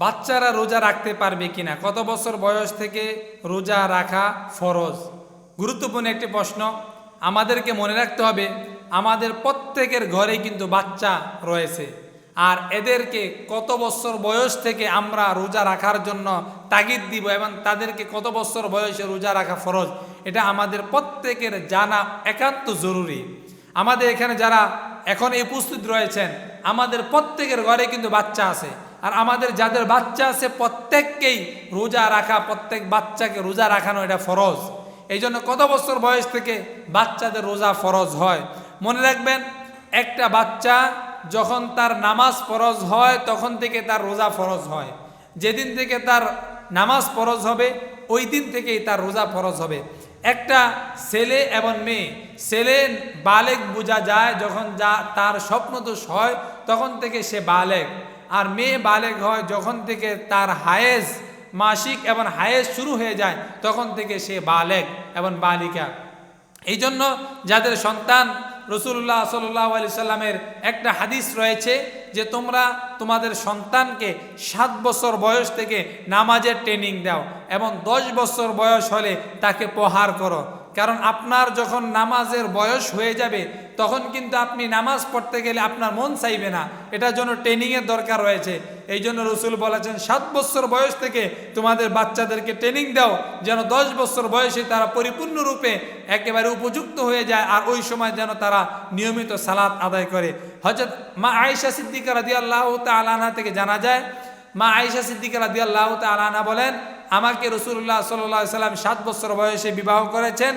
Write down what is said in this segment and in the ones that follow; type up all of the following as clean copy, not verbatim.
বাচ্চারা রোজা রাখতে পারবে কিনা, কত বছর বয়স থেকে রোজা রাখা ফরজ? গুরুত্বপূর্ণ একটি প্রশ্ন। আমাদেরকে মনে রাখতে হবে, আমাদের প্রত্যেকের ঘরেই কিন্তু বাচ্চা রয়েছে, আর এদেরকে কত বছর বয়স থেকে আমরা রোজা রাখার জন্য তাগিদ দিব এবং তাদেরকে কত বছর বয়সে রোজা রাখা ফরজ, এটা আমাদের প্রত্যেকের জানা একান্ত জরুরি। আমাদের এখানে যারা এখন উপস্থিত রয়েছেন, আমাদের প্রত্যেকের ঘরে কিন্তু বাচ্চা আছে, আর আমাদের যাদের বাচ্চা আছে প্রত্যেককেই রোজা রাখা, প্রত্যেক বাচ্চাকে রোজা রাখানো এটা ফরজ। এই জন্য কত বছর বয়স থেকে বাচ্চাদের রোজা ফরজ হয়? মনে রাখবেন, একটা বাচ্চা যখন তার নামাজ ফরজ হয় তখন থেকে তার রোজা ফরজ হয়। যেদিন থেকে তার নামাজ ফরজ হবে ওই দিন থেকেই তার রোজা ফরজ হবে। একটা ছেলে এবং মেয়ে, ছেলে বালেগ বোঝা যায় যখন তার স্বপ্নদোষ হয় তখন থেকে সে বালেগ, আর মেয়ে বালেগ হয় যখন থেকে তার হায়েজ মাসিক এবং হায়েজ শুরু হয়ে যায় তখন থেকে সে বালেগ এবং বালিকা। এই জন্য যাদের সন্তান, রাসূলুল্লাহ সাল্লাল্লাহু আলাইহি সাল্লামের একটা হাদিস রয়েছে যে তোমরা তোমাদের সন্তানকে 7 বছর বয়স থেকে নামাজের ট্রেনিং দাও এবং 10 বছর বয়স হলে তাকে প্রহার করো। কারণ আপনার যখন নামাজের বয়স হয়ে যাবে তখন কিন্তু আপনি নামাজ পড়তে গেলে আপনার মন চাইবে না, এটার জন্য ট্রেনিংয়ের দরকার রয়েছে। এই জন্য রাসূল বলেছেন 7 বছর বয়স থেকে তোমাদের বাচ্চাদেরকে ট্রেনিং দাও যেন 10 বছর বয়সে তারা পরিপূর্ণরূপে একেবারে উপযুক্ত হয়ে যায়, আর ওই সময় যেন তারা নিয়মিত সালাত আদায় করে। হযরত মা আয়েশা সিদ্দিকা রাদিয়াল্লাহু তাআলা আনহা থেকে জানা যায়, মা আয়েশা সিদ্দিকা রাদিয়াল্লাহু তাআলা আনহা বলেন, আমাকে রাসূলুল্লাহ সাল্লাল্লাহু আলাইহি সাল্লাম 7 বছর বয়সে বিবাহ করেছেন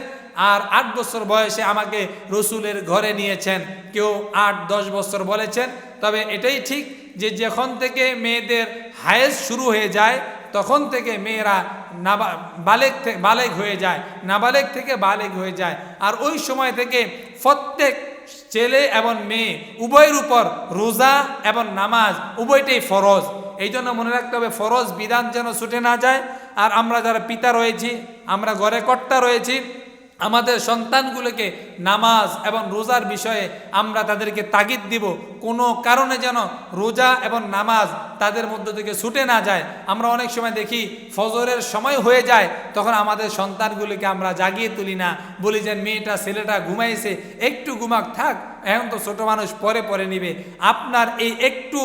আর 8 বছর বয়সে আমাকে রসুলের ঘরে নিয়েছেন। কেউ 8-10 বছর বলেছেন, তবে এটাই ঠিক যে যখন থেকে মেয়েদের হায়েজ শুরু হয়ে যায় তখন থেকে মেয়েরা বালেগ হয়ে যায়, নাবালেগ থেকে বালেগ হয়ে যায়, আর ওই সময় থেকে প্রত্যেক ছেলে এবং মেয়ে উভয়ের উপর রোজা এবং নামাজ উভয়টাই ফরজ। এই জন্য মনে রাখতে হবে ফরজ বিধান যেন ছুটে না যায়। আর আমরা যারা পিতা রয়েছি, আমরা ঘরে কর্তা রয়েছি, আমাদের সন্তানগুলোকে নামাজ এবং রোজার বিষয়ে আমরা তাদেরকে তাগিদ দিব, কোনো কারণে যেন রোজা এবং নামাজ তাদের মধ্য থেকে ছুটে না যায়। আমরা অনেক সময় দেখি ফজরের সময় হয়ে যায় তখন আমাদের সন্তানগুলিকে আমরা জাগিয়ে তুলি না, বলি যে মেয়েটা ছেলেটা ঘুমাইছে, একটু ঘুমাক থাক, এখন তো ছোট মানুষ পরে পরে নিবে। আপনার এই একটু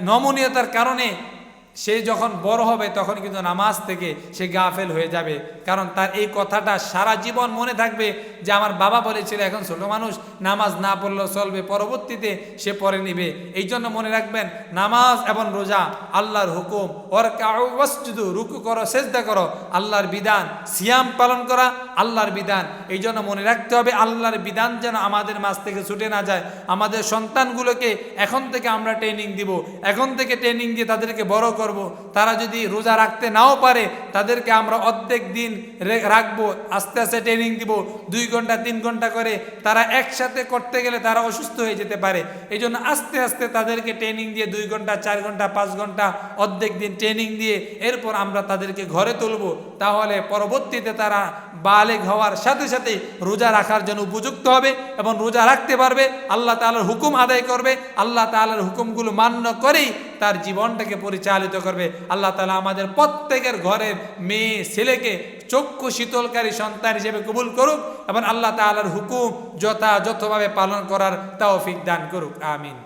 নমনীয়তার কারণে সে যখন বড় হবে তখন কিন্তু নামাজ থেকে সে গাফেল হয়ে যাবে, কারণ তার এই কথাটা সারা জীবন মনে থাকবে যে আমার বাবা বলেছিল এখন ছোট মানুষ, নামাজ না পড়লেও চলবে, পরবর্তীতে সে পড়ে নিবে। এই জন্য মনে রাখবেন, নামাজ এবং রোজা আল্লাহর হুকুম, ওয়ারকাউ ওয়াসজুদু, রুকু করো সেজদা করো, আল্লাহর বিধান, সিয়াম পালন করা আল্লাহর বিধান। এই জন্য মনে রাখতে হবে আল্লাহর বিধান যেন আমাদের মাঝ থেকে ছুটে না যায়। আমাদের সন্তানগুলোকে এখন থেকে আমরা ট্রেনিং দিব, এখন থেকে ট্রেনিং দিয়ে তাদেরকে বড় করব। তারা যদি রোজা রাখতে নাও পারে তাদেরকে আমরা অর্ধেক দিন রাখবো, আস্তে আস্তে ট্রেনিং দিব, 2 ঘন্টা 3 ঘন্টা করে। তারা একসাথে করতে গেলে তারা অসুস্থ হয়ে যেতে পারে। এই জন্য আস্তে আস্তে তাদেরকে ট্রেনিং দিয়ে 2 ঘন্টা 4 ঘন্টা 5 ঘন্টা অর্ধেক দিন ট্রেনিং দিয়ে এরপর আমরা তাদেরকে ঘরে তুলবো। তাহলে পরবর্তীতে তারা বালেগ হওয়ার সাথে সাথে রোজা রাখার জন্য উপযুক্ত হবে এবং রোজা রাখতে পারবে, আল্লাহ তাআলার হুকুম আদায় করবে, আল্লাহ তাআলার হুকুমগুলো মান্য করেই তার জীবনটাকে পরিচালিত করবে। আল্লাহ তাআলা আমাদের প্রত্যেকের ঘরের মেয়ে ছেলেকে চক্ষু শীতলকারী সন্তান হিসেবে কবুল করুক এবং আল্লাহ তাআলার হুকুম যথাযথভাবে পালন করার তৌফিক দান করুক। আমিন।